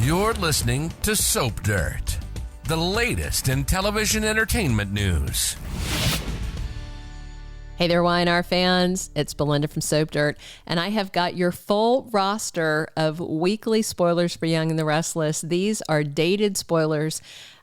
You're listening to Soap Dirt, the latest in television entertainment news. Hey there, Y&R fans. It's Belinda from Soap Dirt, and I have got your full roster of weekly spoilers for Young and the Restless. These are dated spoilers.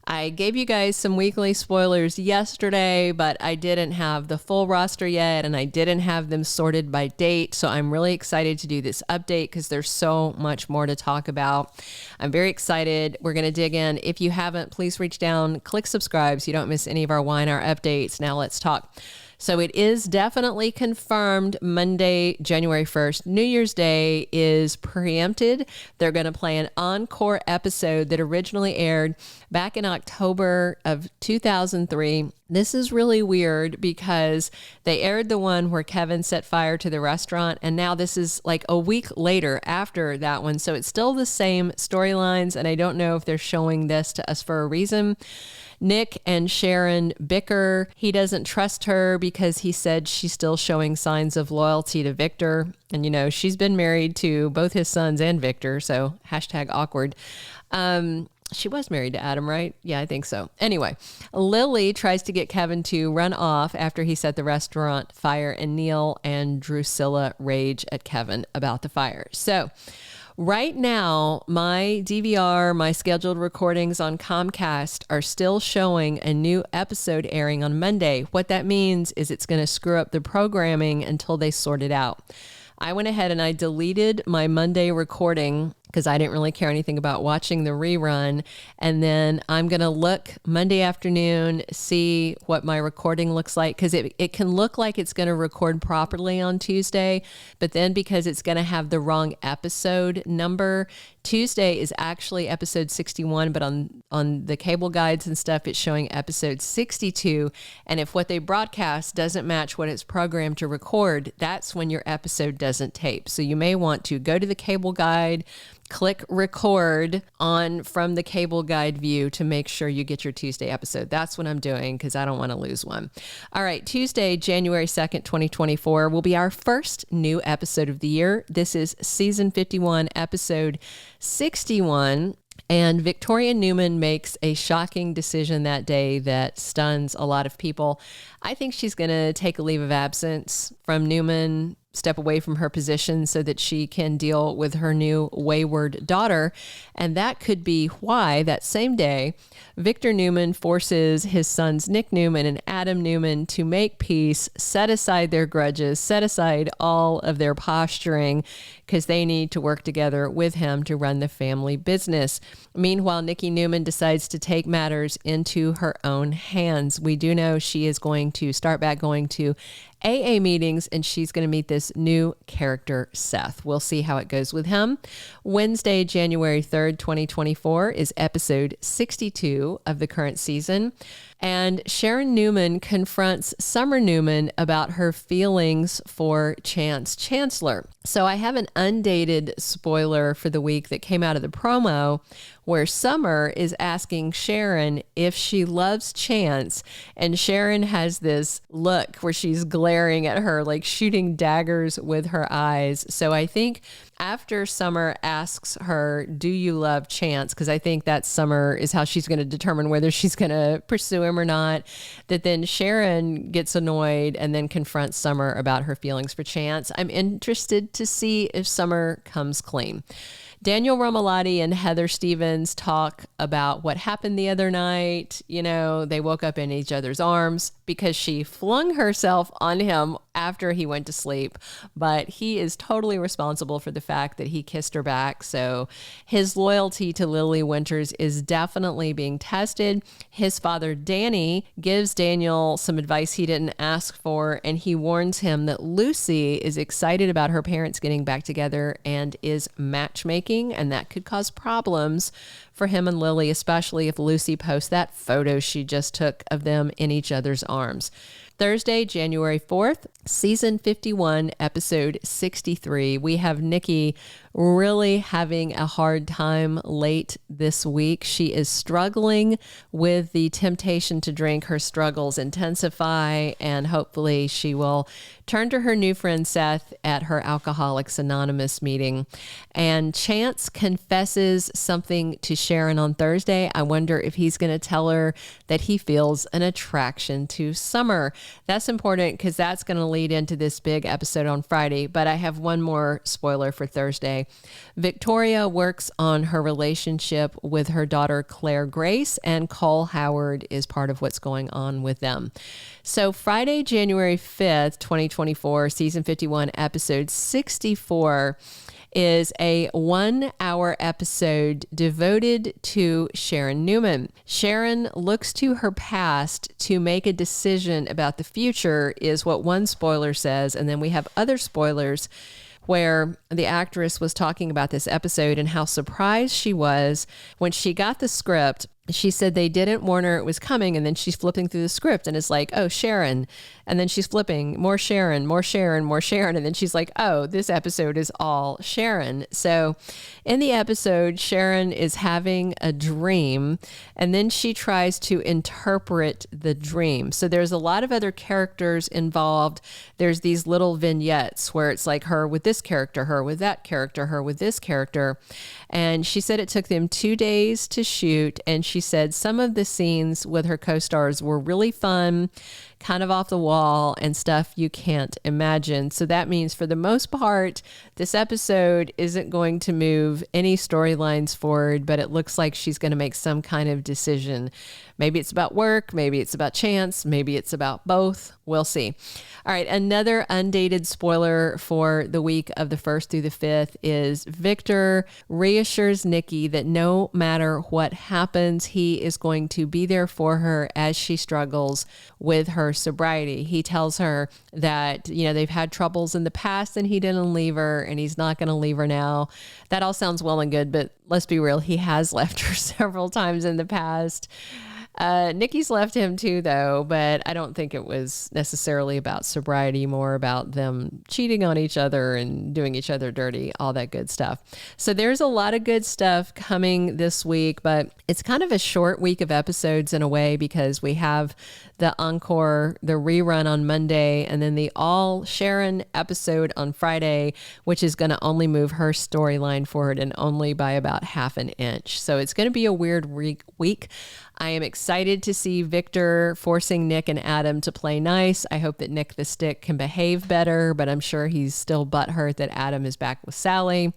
I gave you guys some weekly spoilers yesterday, but I didn't have the full roster yet, and I didn't have them sorted by date, so I'm really excited to do this update because there's so much more to talk about. I'm very excited. We're going to dig in. If you haven't, please reach down, click subscribe so you don't miss any of our Y&R updates. Now let's talk. So it is definitely confirmed Monday, January 1st. New Year's Day is preempted. They're going to play an Encore episode that originally aired back in October of 2003. This is really weird because they aired the one where Kevin set fire to the restaurant, and now this is like a week later after that one. So it's still the same storylines, and I don't know if they're showing this to us for a reason. Nick and Sharon bicker. He doesn't trust her because he said she's still showing signs of loyalty to Victor. And, you know, she's been married to both his sons and Victor, so #awkward. She was married to Adam, right? Yeah, I think so. Anyway, Lily tries to get Kevin to run off after he set the restaurant fire, and Neil and Drucilla rage at Kevin about the fire. So right now, my DVR, my scheduled recordings on Comcast are still showing a new episode airing on Monday. What that means is it's going to screw up the programming until they sort it out. I went ahead and I deleted my Monday recording because I didn't really care anything about watching the rerun. And then I'm going to look Monday afternoon, see what my recording looks like, because it can look like it's going to record properly on Tuesday, but then because it's going to have the wrong episode number, Tuesday is actually episode 61, but on the cable guides and stuff, it's showing episode 62. And if what they broadcast doesn't match what it's programmed to record, that's when your episode doesn't tape. So you may want to go to the cable guide, click record on from the cable guide view to make sure you get your Tuesday episode. That's what I'm doing because I don't want to lose one. All right, Tuesday, January 2nd, 2024 will be our first new episode of the year. This is season 51, episode 61. And Victoria Newman makes a shocking decision that day that stuns a lot of people. I think she's going to take a leave of absence from Newman, step away from her position so that she can deal with her new wayward daughter. And that could be why that same day, Victor Newman forces his sons, Nick Newman and Adam Newman, to make peace, set aside their grudges, set aside all of their posturing, because they need to work together with him to run the family business. Meanwhile, Nikki Newman decides to take matters into her own hands. We do know she is going to start back going to AA meetings, and she's going to meet this new character, Seth. We'll see how it goes with him. Wednesday, January 3rd, 2024 is episode 62 of the current season. And Sharon Newman confronts Summer Newman about her feelings for Chance Chancellor. So I have an undated spoiler for the week that came out of the promo where Summer is asking Sharon if she loves Chance, and Sharon has this look where she's glaring at her, like shooting daggers with her eyes. So I think after Summer asks her, do you love Chance? Because I think that Summer is how she's going to determine whether she's going to pursue him or not. That then Sharon gets annoyed and then confronts Summer about her feelings for Chance. I'm interested to see if Summer comes clean. Daniel Romalotti and Heather Stevens talk about what happened the other night. You know, they woke up in each other's arms because she flung herself on him after he went to sleep, but he is totally responsible for the fact that he kissed her back. So his loyalty to Lily Winters is definitely being tested. His father, Danny, gives Daniel some advice he didn't ask for, and he warns him that Lucy is excited about her parents getting back together and is matchmaking, and that could cause problems for him and Lily, especially if Lucy posts that photo she just took of them in each other's arms. Thursday, January 4th, season 51, episode 63. We have Nikki really having a hard time late this week. She is struggling with the temptation to drink. Her struggles intensify, and hopefully she will turn to her new friend Seth at her Alcoholics Anonymous meeting. And Chance confesses something to Sharon on Thursday. I wonder if he's going to tell her that he feels an attraction to Summer. That's important because that's going to lead into this big episode on Friday. But I have one more spoiler for Thursday. Victoria works on her relationship with her daughter Claire Grace, and Cole Howard is part of what's going on with them. So Friday, January 5th, 2024, season 51, episode 64 is a 1-hour episode devoted to Sharon Newman. Sharon looks to her past to make a decision about the future, is what one spoiler says. And then we have other spoilers where the actress was talking about this episode and how surprised she was when she got the script. She said they didn't warn her it was coming, and then she's flipping through the script and it's like, oh, Sharon. And then she's flipping, more Sharon, more Sharon, more Sharon. And then she's like, oh, this episode is all Sharon. So in the episode, Sharon is having a dream, and then she tries to interpret the dream. So there's a lot of other characters involved. There's these little vignettes where it's like her with this character, her with that character, her with this character. And she said it took them 2 days to shoot, and she said some of the scenes with her co-stars were really fun, kind of off the wall, and stuff you can't imagine. So that means for the most part, this episode isn't going to move any storylines forward, but it looks like she's going to make some kind of decision. Maybe it's about work, maybe it's about Chance, maybe it's about both. We'll see. All right, another undated spoiler for the week of the 1st through the 5th is Victor reassures Nikki that no matter what happens, he is going to be there for her as she struggles with her sobriety. He tells her that, you know, they've had troubles in the past and he didn't leave her and he's not going to leave her now. That all sounds well and good, but let's be real, he has left her several times in the past. Nikki's left him too, though, but I don't think it was necessarily about sobriety, more about them cheating on each other and doing each other dirty, all that good stuff. So there's a lot of good stuff coming this week, but it's kind of a short week of episodes in a way because we have the Encore, the rerun on Monday, and then the all Sharon episode on Friday, which is going to only move her storyline forward and only by about half an inch. So it's going to be a weird week. I am excited to see Victor forcing Nick and Adam to play nice. I hope that Nick the Stick can behave better, but I'm sure he's still butthurt that Adam is back with Sally.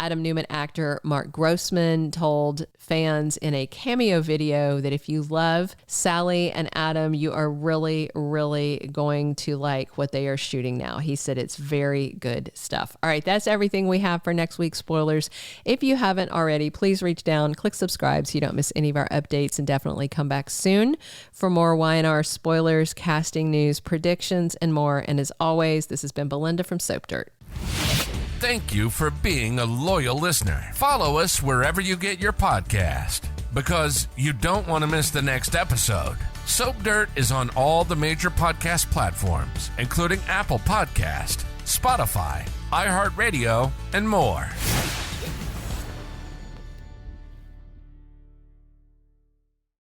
Adam Newman actor Mark Grossman told fans in a cameo video that if you love Sally and Adam, you are really, really going to like what they are shooting now. He said it's very good stuff. All right, that's everything we have for next week's spoilers. If you haven't already, please reach down, click subscribe so you don't miss any of our updates, and definitely come back soon for more Y&R spoilers, casting news, predictions, and more. And as always, this has been Belinda from Soap Dirt. Thank you for being a loyal listener. Follow us wherever you get your podcast, because you don't want to miss the next episode. Soap Dirt is on all the major podcast platforms, including Apple Podcast, Spotify, iHeartRadio, and more.